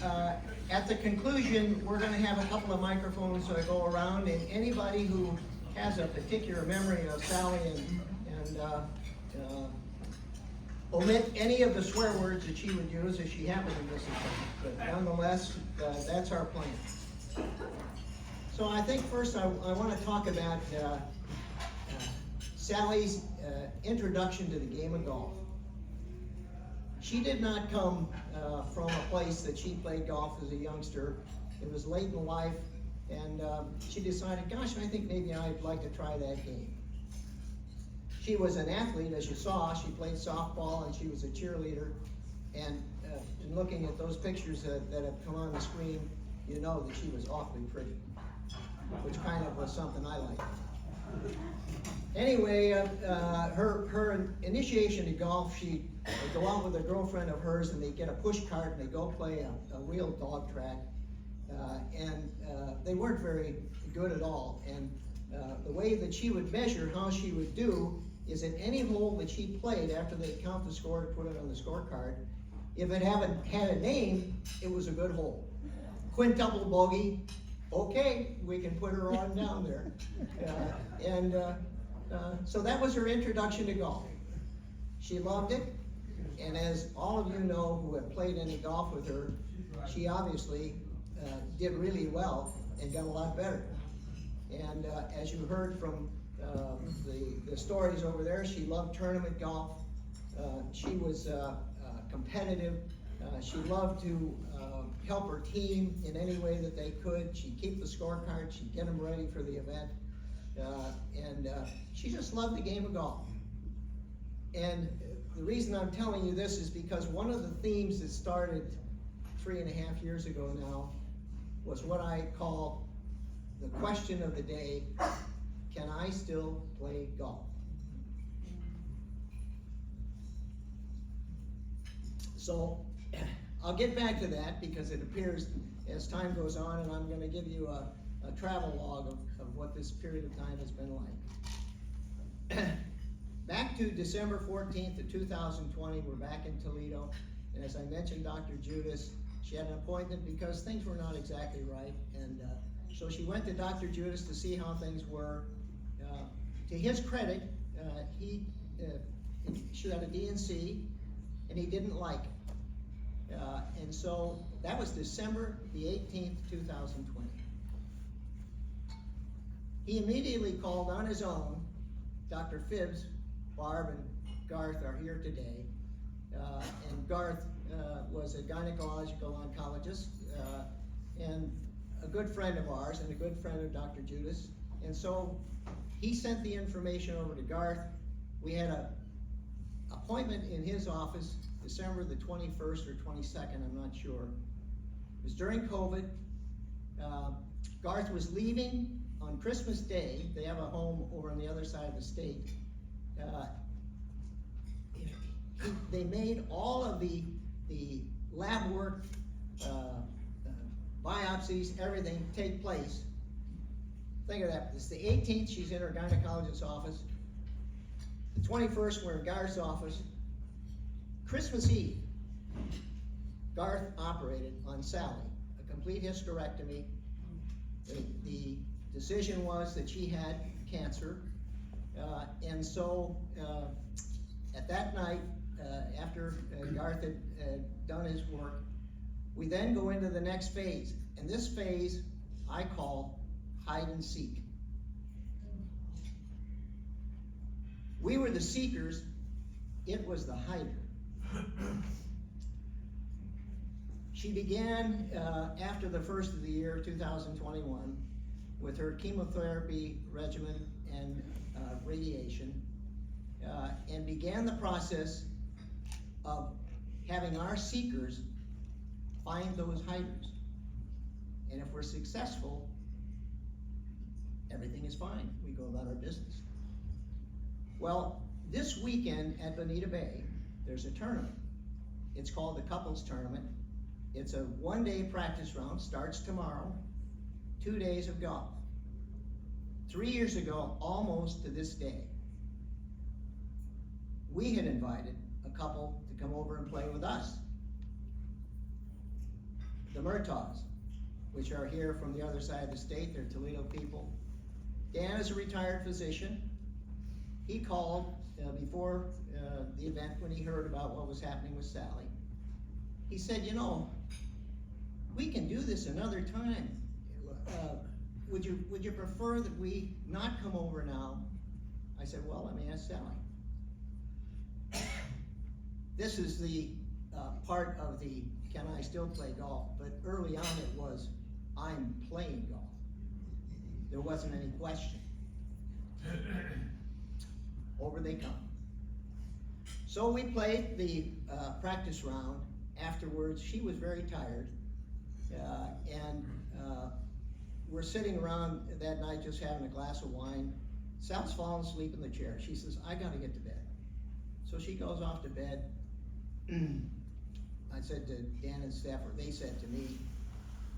At the conclusion, we're gonna have a couple of microphones that go around, and anybody who has a particular memory of Sally and omit any of the swear words that she would use if she happened to miss it. But nonetheless, that's our plan. So I think first I want to talk about Sally's introduction to the game of golf. She did not come from a place that she played golf as a youngster. It was late in life, and she decided, gosh, I think maybe I'd like to try that game. She was an athlete, as you saw. She played softball and she was a cheerleader. And in looking at those pictures that have come on the screen, you know that she was awfully pretty, which kind of was something I liked. Anyway, her initiation to golf, she'd go out with a girlfriend of hers and they'd get a push cart and they'd go play a real dog track. And they weren't very good at all. And the way that she would measure how she would do is in any hole that she played, after they count the score to put it on the scorecard, if it had a name, it was a good hole. Quintuple bogey, okay, we can put her on down there. So that was her introduction to golf. She loved it, and as all of you know who have played any golf with her, she obviously did really well and got a lot better. And as you heard from the stories over there, she loved tournament golf. She was competitive. She loved to help her team in any way that they could. She'd keep the scorecard. She'd get them ready for the event. She just loved the game of golf. And the reason I'm telling you this is because one of the themes that started 3.5 years ago now was what I call the question of the day: can I still play golf? So I'll get back to that because it appears as time goes on, and I'm going to give you a travel log of what this period of time has been like. Back to December 14th of 2020, we're back in Toledo, and as I mentioned, Dr. Judas, she had an appointment because things were not exactly right, and so she went to Dr. Judas to see how things were. To his credit, she had a DNC, and he didn't like it. And so that was December the 18th, 2020. He immediately called on his own. Dr. Phibbs, Barb, and Garth are here today. And Garth was a gynecological oncologist and a good friend of ours and a good friend of Dr. Judas. And so he sent the information over to Garth. We had an appointment in his office December the 21st or 22nd, I'm not sure. It was during COVID. Garth was leaving on Christmas Day. They have a home over on the other side of the state. They made all of the lab work, biopsies, everything take place. Think of that. It's the 18th, she's in her gynecologist's office. The 21st, we're in Garth's office. Christmas Eve, Garth operated on Sally, a complete hysterectomy. The decision was that she had cancer. And so at that night, after Garth had done his work, we then go into the next phase. And this phase I call hide and seek. We were the seekers, it was the hider. She began after the first of the year, 2021, with her chemotherapy regimen and radiation, and began the process of having our seekers find those hiders. And if we're successful, everything is fine. We go about our business. Well, this weekend at Bonita Bay, there's a tournament. It's called the Couples Tournament. It's a one-day practice round, starts tomorrow, 2 days of golf. 3 years ago, almost to this day, we had invited a couple to come over and play with us. the Murtaughs, which are here from the other side of the state. They're Toledo people. Dan is a retired physician. He called before the event when he heard about what was happening with Sally. He said, you know, we can do this another time. Would you prefer that we not come over now? I said, well, let me ask Sally. This is the part of the can I still play golf, but early on it was I'm playing golf. There wasn't any question. Over they come. So we played the practice round. Afterwards, she was very tired, and we're sitting around that night just having a glass of wine. Sal's fallen asleep in the chair. She says, I gotta get to bed. So she goes off to bed. I said to Dan and Stafford, they said to me,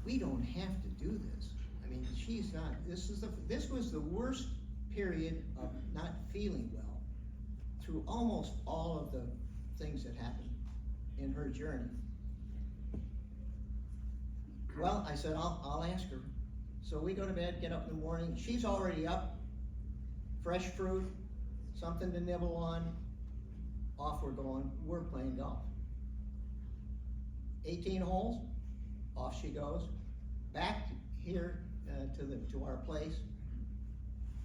we don't have to do this. I mean, she's not, this was the worst period of not feeling well through almost all of the things that happened in her journey. Well, I said, I'll ask her. So we go to bed, get up in the morning. She's already up, fresh fruit, something to nibble on. Off we're going, we're playing golf. 18 holes, off she goes. Back here to our place.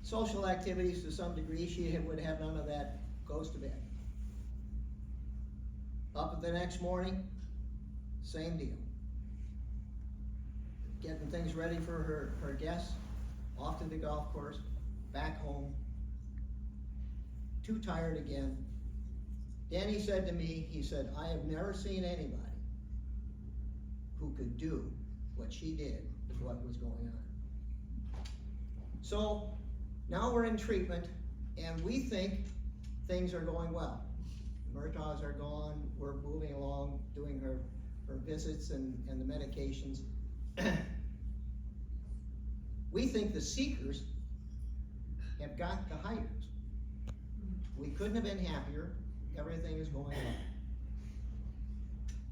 Social activities to some degree, she would have none of that, goes to bed. Up the next morning, same deal. Getting things ready for her guests, off to the golf course, back home, too tired again. Danny said to me, he said, I have never seen anybody who could do what she did with what was going on. So now we're in treatment, and we think things are going well. The Murtaughs are gone, we're moving along, doing her visits and the medications. We think the seekers have got the hiders. We couldn't have been happier. Everything is going well.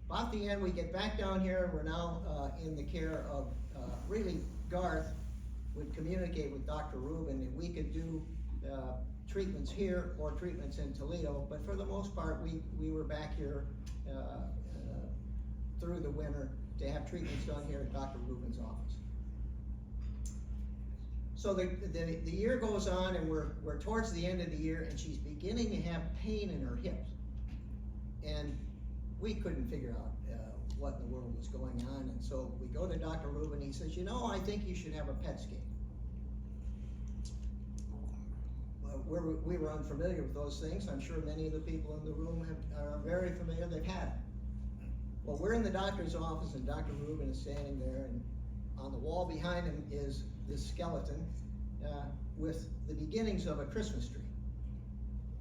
About the end, we get back down here, and we're now in the care of, really, Garth would communicate with Dr. Rubin, and we could do treatments here or treatments in Toledo, but for the most part, we were back here through the winter to have treatments done here at Dr. Rubin's office. So the year goes on, and we're towards the end of the year, and she's beginning to have pain in her hips. And we couldn't figure out what in the world was going on, and so we go to Dr. Rubin. He says, you know, I think you should have a PET scan. We were unfamiliar with those things. I'm sure many of the people in the room are very familiar. They've had it. Well, we're in the doctor's office, and Dr. Rubin is standing there, and on the wall behind him is this skeleton with the beginnings of a Christmas tree,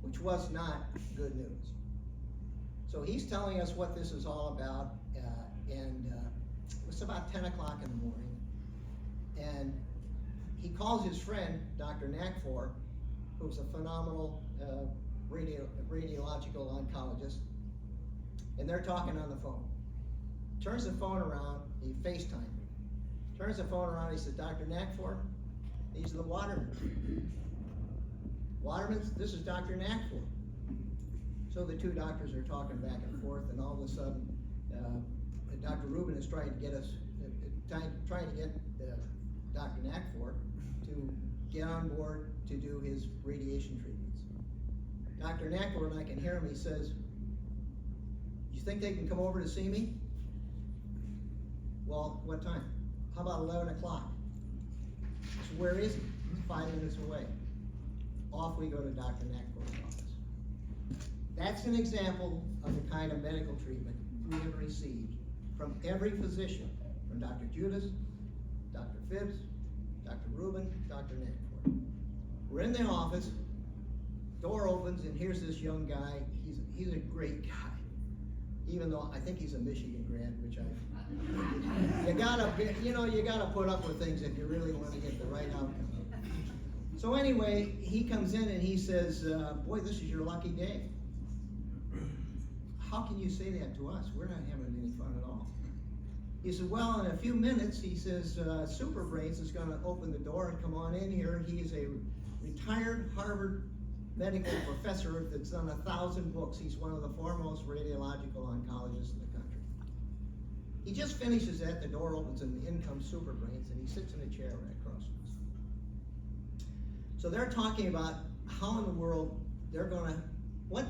which was not good news. So he's telling us what this is all about, and it was about 10 o'clock in the morning, and he calls his friend, Dr. Nakfor, who's a phenomenal radiological oncologist, and they're talking on the phone. Turns the phone around, he FaceTimed. Turns the phone around, he said, Dr. Nakfor, these are the Watermans. Watermans, this is Dr. Nakfor. So the two doctors are talking back and forth, and all of a sudden, Dr. Rubin is trying to get us, trying to get Dr. Nakfor to get on board to do his radiation treatments. Dr. Nakfor, and I can hear him, he says, you think they can come over to see me? Well, what time? How about 11 o'clock? So where is he? He's 5 minutes away. Off we go to Dr. Nakfor's office. That's an example of the kind of medical treatment we have received from every physician, from Dr. Judas, Dr. Phibbs, Dr. Rubin, Dr. Nakfor. We're in the office, door opens, and here's this young guy. He's a great guy, even though I think he's a Michigan grad, which you gotta put up with things if you really want to get the right outcome. So anyway, he comes in and he says, boy, this is your lucky day. How can you say that to us? We're not having any fun at all. He said, well, in a few minutes, he says, Super Brains is gonna open the door and come on in here. He is a retired Harvard medical professor that's done 1,000 books. He's one of the foremost radiological oncologists in the country. He just finishes that, the door opens, and in comes Super Brains, and he sits in a chair right across from us. So they're talking about how in the world they're gonna, what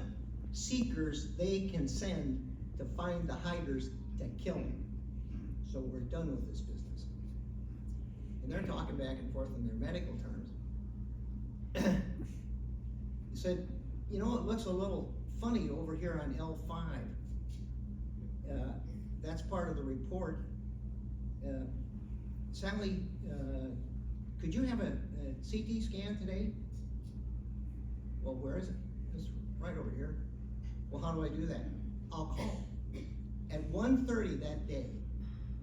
seekers they can send to find the hiders to kill him. So we're done with this business. And they're talking back and forth in their medical terms. He said, you know, it looks a little funny over here on L5. That's part of the report. Sally, could you have a CT scan today? Well, where is it? It's right over here. Well, how do I do that? I'll call. At 1:30 that day,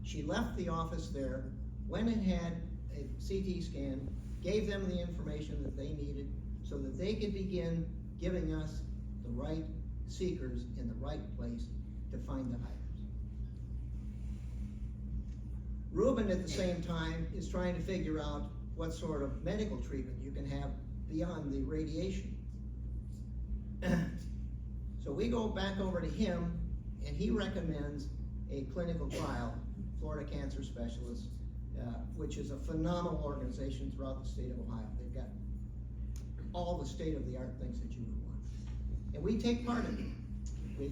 she left the office there, went and had a CT scan, gave them the information that they needed so that they could begin giving us the right seekers in the right place to find the hiders. Reuben, at the same time, is trying to figure out what sort of medical treatment you can have beyond the radiation. So we go back over to him, and he recommends a clinical trial, Florida Cancer Specialists, which is a phenomenal organization throughout the state of Ohio. They've got all the state-of-the-art things that you would want. And we take part in it.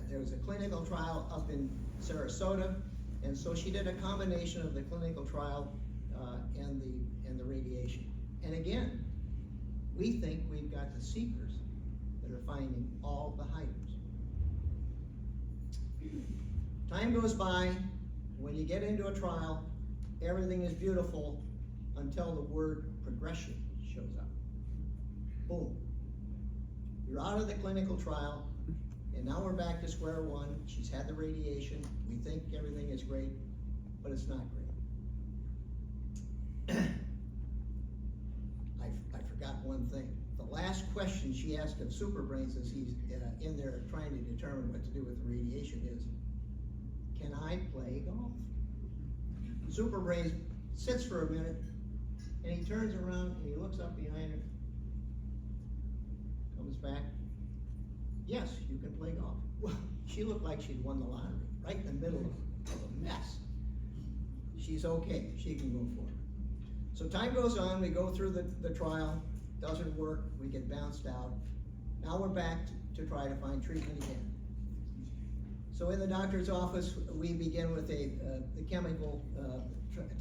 There was a clinical trial up in Sarasota, and so she did a combination of the clinical trial and the radiation. And again, we think we've got the seekers that are finding all the hiders. Time goes by. When you get into a trial, everything is beautiful until the word progression shows up. Boom. You're out of the clinical trial, and now we're back to square one. She's had the radiation. We think everything is great, but it's not great. I forgot one thing. The last question she asked of Super Brains as he's in there trying to determine what to do with the radiation is, can I play golf? Super Brains sits for a minute, and he turns around and he looks up behind her, comes back. Yes, you can play golf. Well, she looked like she'd won the lottery, right in the middle of a mess. She's okay, she can go forward. So time goes on, we go through the trial, doesn't work, we get bounced out. Now we're back to try to find treatment again. So in the doctor's office, we begin with the chemical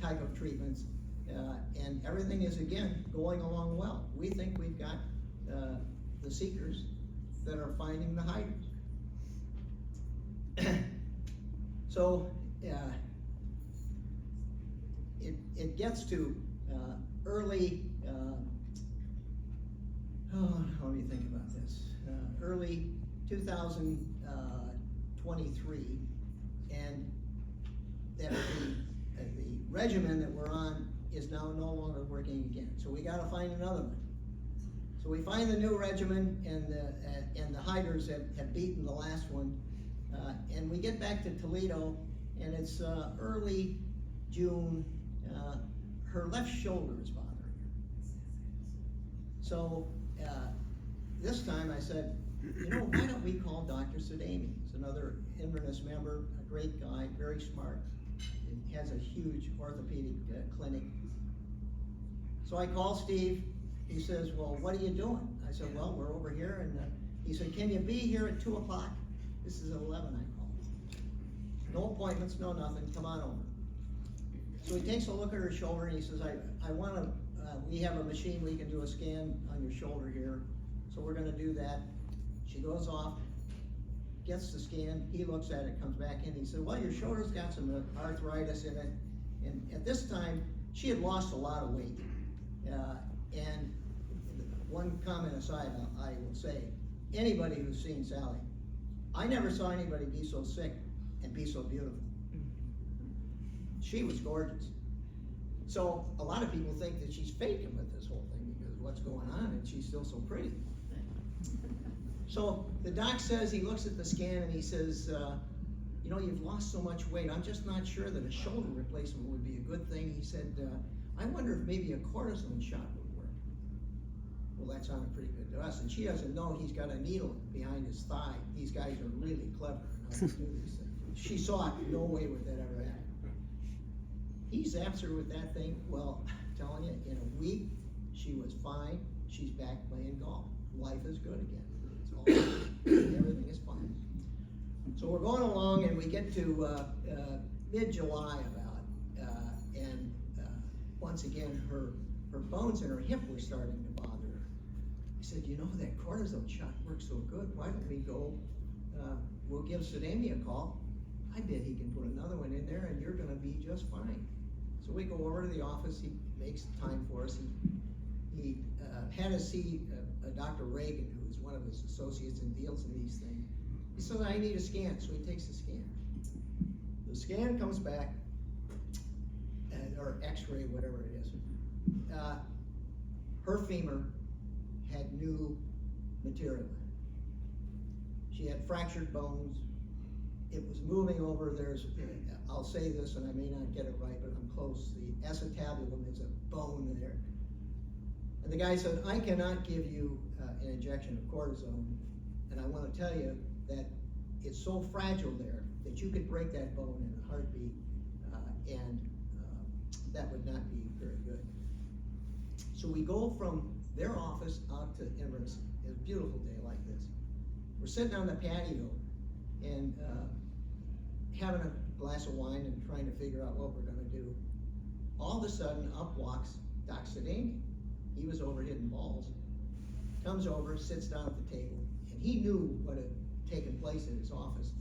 type of treatments, and everything is, again, going along well. We think we've got the seekers that are finding the hiders. So it gets to early, let me think about this, early 2023, and that the regimen that we're on is now no longer working again. So we gotta find another one. So we find the new regimen, and the hiders have beaten the last one, and we get back to Toledo, and it's early June. Her left shoulder is bothering her. So this time I said, you know, why don't we call Dr. Sadami? He's another Inverness member, a great guy, very smart. He has a huge orthopedic clinic. So I call Steve. He says, well, what are you doing? I said, well, we're over here. And he said, can you be here at 2 o'clock? This is at 11, I called. No appointments, no nothing, come on over. So he takes a look at her shoulder, and he says, I want to, we have a machine, we can do a scan on your shoulder here. So we're gonna do that. She goes off, gets the scan, he looks at it, comes back in, he said, well, your shoulder's got some arthritis in it. And at this time, she had lost a lot of weight. And one comment aside, I will say, anybody who's seen Sally, I never saw anybody be so sick and be so beautiful. She was gorgeous. So a lot of people think that she's faking with this whole thing because of what's going on, and she's still so pretty. So the doc says, he looks at the scan and he says, you know, you've lost so much weight, I'm just not sure that a shoulder replacement would be a good thing. He said, I wonder if maybe a cortisone shot would work. Well, that sounded pretty good to us. And she doesn't know he's got a needle behind his thigh. These guys are really clever in how to do these things. She saw it, no way would that ever happen. He zaps her with that thing. Well, I'm telling you, in a week, she was fine. She's back playing golf. Life is good again. It's all everything is fine. So we're going along, and we get to mid-July about, and once again, her bones in her hip were starting to bother her. I said, you know, that cortisone shot works so good. Why don't we go? We'll give Sadami a call. I bet he can put another one in there, and you're going to be just fine. So we go over to the office. He makes time for us. He had us see Dr. Reagan, who is one of his associates and deals in these things. He said, I need a scan, so he takes the scan. The scan comes back, or x-ray, whatever it is. Her femur had new material in it. She had fractured bones. It was moving over. I'll say this, and I may not get it right, but I'm close. The acetabulum is a bone there. And the guy said, I cannot give you an injection of cortisone, and I want to tell you that it's so fragile there that you could break that bone in a heartbeat, and that would not be very good. So we go from their office out to Inverness. It's a beautiful day like this. We're sitting on the patio and having a glass of wine and trying to figure out what we're going to do. All of a sudden, up walks Doc Sadami. He was over hitting balls. Comes over, sits down at the table, and he knew what had taken place in his office.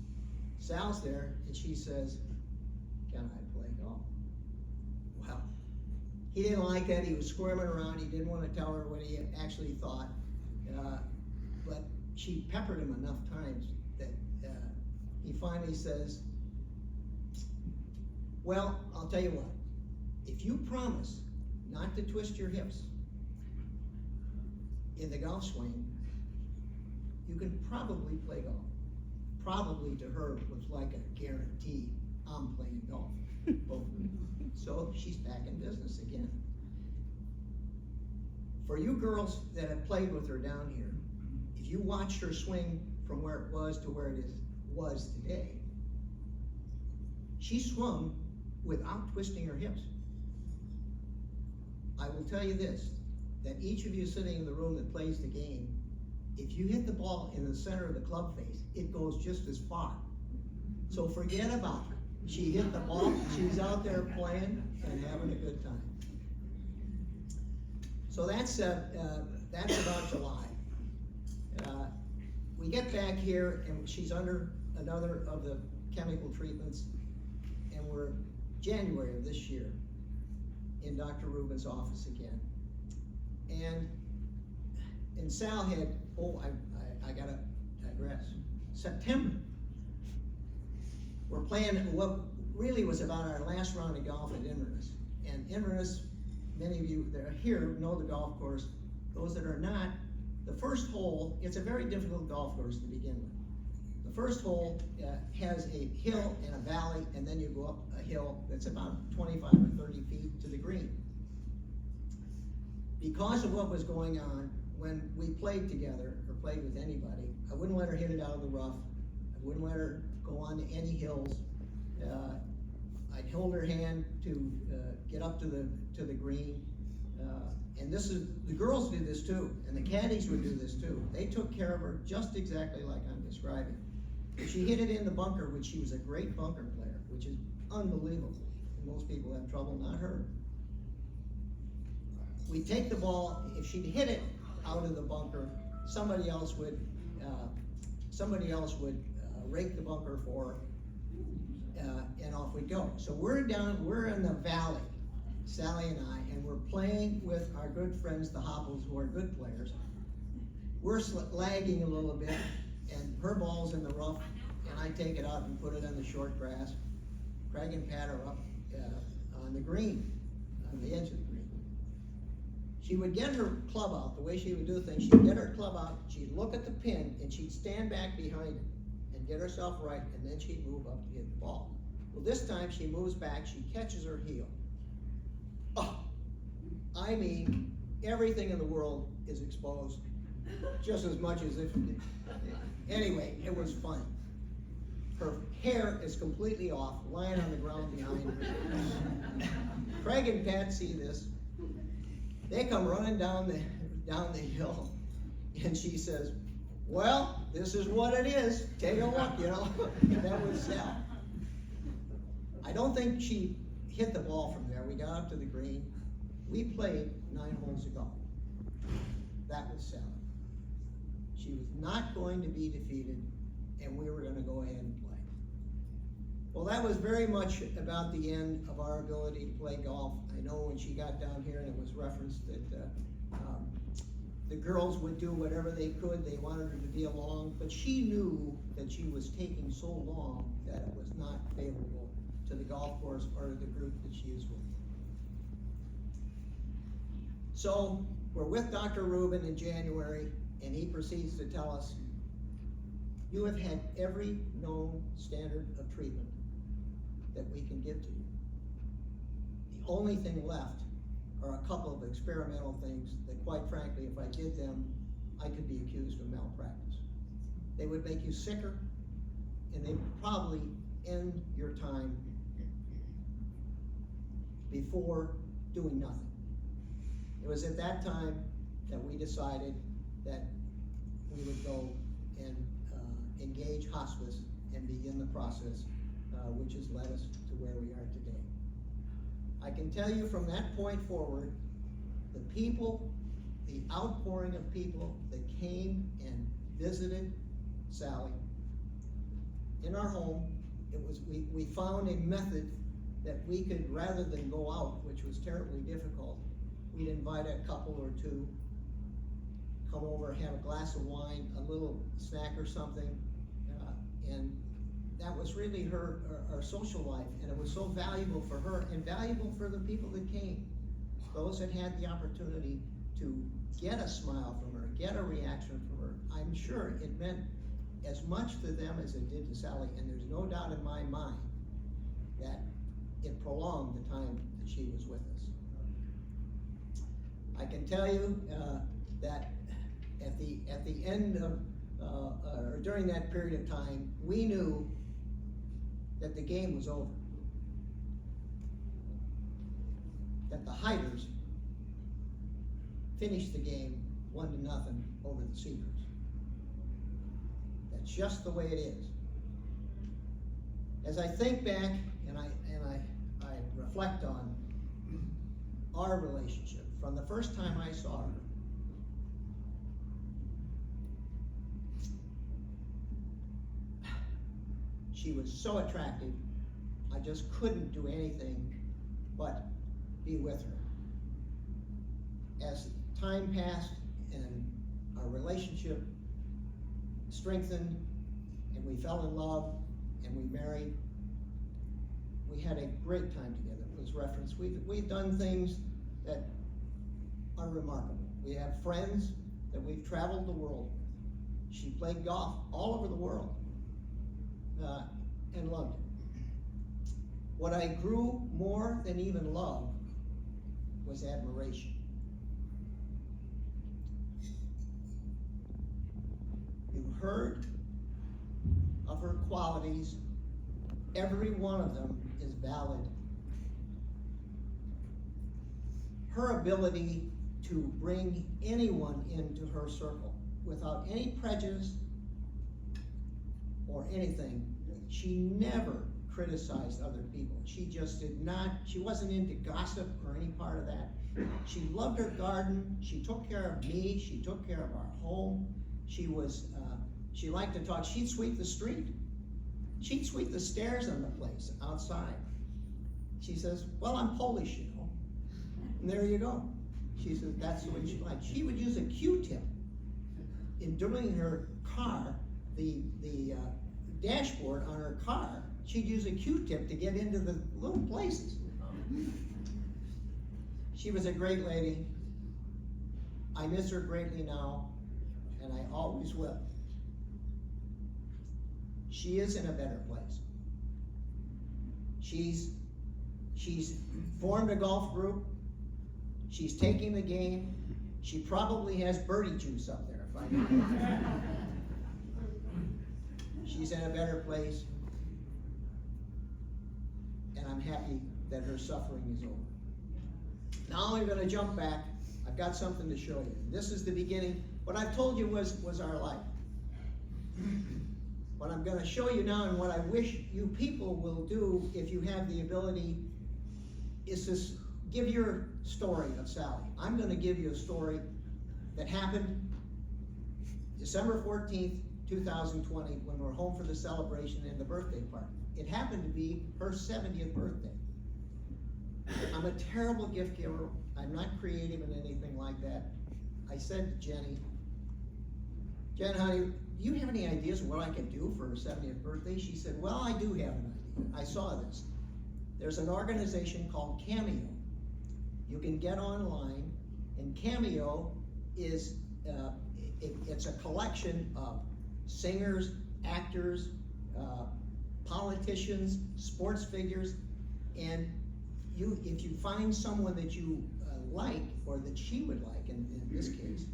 Sal's there, and she says, can I play golf? Well, he didn't like that. He was squirming around. He didn't want to tell her what he actually thought. But she peppered him enough times that he finally says, well, I'll tell you what. If you promise not to twist your hips in the golf swing, you can probably play golf. Probably to her was like a guarantee. I'm playing golf. So she's back in business again. For you girls that have played with her down here, if you watched her swing from where it was to where it was today, she swung without twisting her hips. I will tell you this, that each of you sitting in the room that plays the game, if you hit the ball in the center of the club face, it goes just as far. So forget about her. She hit the ball, she's out there playing and having a good time. So that's about July. We get back here and she's under another of the chemical treatments, and we're January of this year in Dr. Rubin's office again. And Sal had, I gotta digress. September, we're playing what really was about our last round of golf at Inverness. And Inverness, many of you that are here know the golf course. Those that are not, the first hole, it's a very difficult golf course to begin with. The first hole has a hill and a valley, and then you go up a hill that's about 25 or 30 feet to the green. Because of what was going on, when we played together, or played with anybody, I wouldn't let her hit it out of the rough. I wouldn't let her go on to any hills. I'd hold her hand to get up to the green. And this is, the girls did this too, and the caddies would do this too. They took care of her just exactly like I'm describing. She hit it in the bunker, which she was a great bunker player, which is unbelievable. Most people have trouble, not her. We take the ball, if she'd hit it out of the bunker, somebody else would rake the bunker for her, and off we go. So we're in the valley, Sally and I, and we're playing with our good friends, the Hopples, who are good players. We're lagging a little bit, and her ball's in the rough, and I take it out and put it on the short grass. Craig and Pat are up on the green, on the edge of the green. She would get her club out, the way she would do things, she'd get her club out, she'd look at the pin, and she'd stand back behind it and get herself right, and then she'd move up to get the ball. Well, this time she moves back, she catches her heel. Oh, I mean, everything in the world is exposed just as much as if it did. Anyway, it was fun. Her hair is completely off, lying on the ground behind her. Craig and Pat see this. They come running down the hill, and she says, well, this is what it is. Take a look, you know. That was Sal. I don't think she hit the ball from there. We got up to the green. We played 9 holes ago. That was Sally. She was not going to be defeated, and we were going to go ahead and play. Well, that was very much about the end of our ability to play golf. I know when she got down here, and it was referenced that the girls would do whatever they could. They wanted her to be along, but she knew that she was taking so long that it was not favorable to the golf course or to the group that she is with. So we're with Dr. Rubin in January, and he proceeds to tell us, you have had every known standard of treatment that we can give to you. The only thing left are a couple of experimental things that, quite frankly, if I did them, I could be accused of malpractice. They would make you sicker, and they would probably end your time before doing nothing. It was at that time that we decided that we would go and engage hospice and begin the process, which has led us to where we are today. I can tell you from that point forward, the people, the outpouring of people that came and visited Sally in our home, we found a method that we could, rather than go out, which was terribly difficult, we'd invite a couple or two, come over, have a glass of wine, a little snack or something, and that was really our social life, and it was so valuable for her and valuable for the people that came. Those that had the opportunity to get a smile from her, get a reaction from her, I'm sure it meant as much to them as it did to Sally, and there's no doubt in my mind that it prolonged the time that she was with us. I can tell you that at the end of, or during that period of time, we knew that the game was over. That the Hiders finished the game 1-0 over the Seekers. That's just the way it is. As I think back and I reflect on our relationship from the first time I saw her, she was so attractive, I just couldn't do anything but be with her. As time passed and our relationship strengthened and we fell in love and we married, we had a great time together. It was referenced. We've done things that are remarkable. We have friends that we've traveled the world. She played golf all over the world. And loved it. What I grew more than even love was admiration. You heard of her qualities. Every one of them is valid. Her ability to bring anyone into her circle without any prejudice or anything. She never criticized other people. She just did not, she wasn't into gossip or any part of that. She loved her garden. She took care of me. She took care of our home. She liked to talk. She'd sweep the street. She'd sweep the stairs on the place outside. She says, well, I'm Polish, you know. And there you go. She says, that's the way she liked. She would use a Q-tip in doing her car, the dashboard on her car. She'd use a Q-tip to get into the little places. She was a great lady. I miss her greatly now, and I always will. she is in a better place. She's formed a golf group. She's taking the game. She probably has birdie juice up there, if I know. She's in a better place. And I'm happy that her suffering is over. Now I'm gonna jump back. I've got something to show you. This is the beginning. What I've told you was our life. What I'm gonna show you now, and what I wish you people will do if you have the ability, is to give your story of Sally. I'm gonna give you a story that happened December 14th, 2020, when we're home for the celebration and the birthday party. It happened to be her 70th birthday. I'm a terrible gift giver. I'm not creative in anything like that. I said to Jenny, Jen, honey, do you have any ideas what I could do for her 70th birthday? She said, well, I do have an idea. I saw this. There's an organization called Cameo. You can get online, and Cameo is, it's a collection of singers, actors, politicians, sports figures, and if you find someone that you like, or that she would like in this case,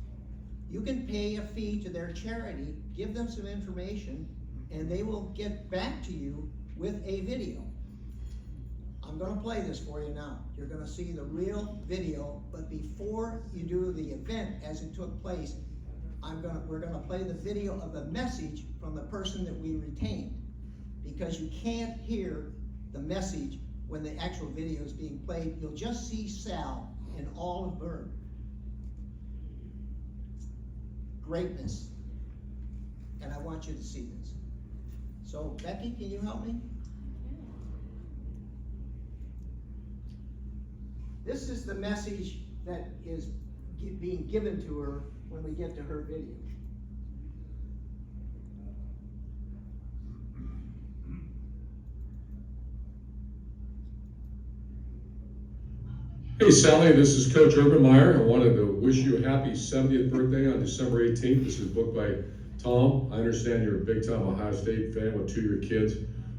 you can pay a fee to their charity, give them some information, and they will get back to you with a video. I'm gonna play this for you now. You're gonna see the video, but before you do the event as it took place, we're gonna play the video of the message from the person that we retained, because you can't hear the message when the actual video is being played. You'll just see Sal in all of her greatness, and I want you to see this. So, Becky, can you help me? This is the message that is being given to her when we get to her video. Hey Sally, this is Coach Urban Meyer. I wanted to wish you a happy 70th birthday on December 18th. This is booked by Tom. I understand you're a big-time Ohio State fan with two of your kids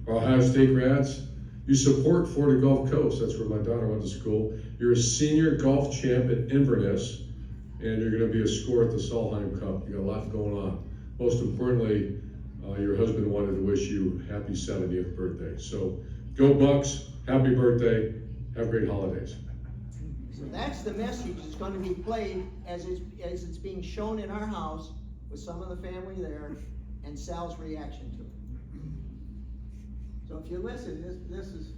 are Ohio State grads. You support Florida Gulf Coast. That's where my daughter went to school. You're a senior golf champ at Inverness, and you're going to be a scorer at the Solheim Cup. You got a lot going on. Most importantly, your husband wanted to wish you happy 70th birthday. So go Bucks, happy birthday, have great holidays. So that's the message that's going to be played as it's being shown in our house with some of the family there, and Sal's reaction to it. So if you listen, this is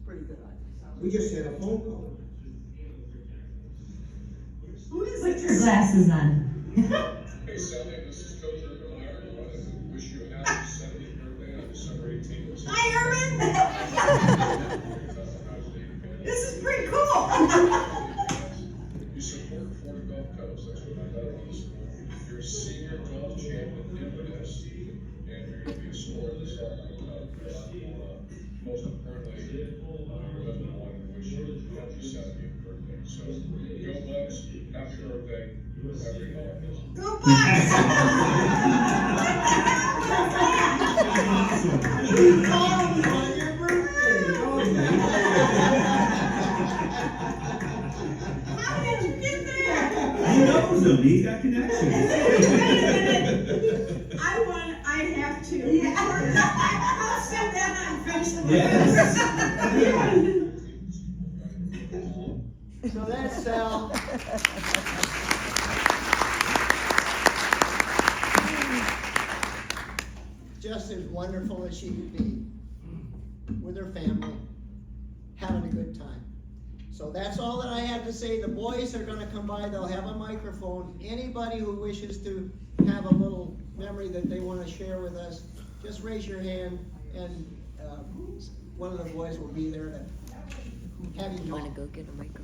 pretty good. We just had a phone call. Who is it? Put your glasses on. Hey Sally, this is Coach Urban Meyer. I wanted to wish you a happy 70th birthday on December 18th. Hi, Urban! This is pretty cool. You support Florida Gulf Coast. That's what my daughter went to school. You're a senior golf champ at Inverness, and you're going to be a scorer this Solheim Cup. Most importantly, your husband wanted to wish you a happy 70th birthday. So go Bucks, happy birthday, have great holidays. Go Bucks! We called you on your birthday. How did you get there? He knows him. He's got connections. I have to. Yeah. I'll send that on Facebook. Yes. So that's Sal. Just as wonderful as she could be, with her family, having a good time. So that's all that I have to say. The boys are gonna come by, they'll have a microphone. Anybody who wishes to have a little memory that they wanna share with us, just raise your hand, and one of the boys will be there to have you. You wanna go get a microphone?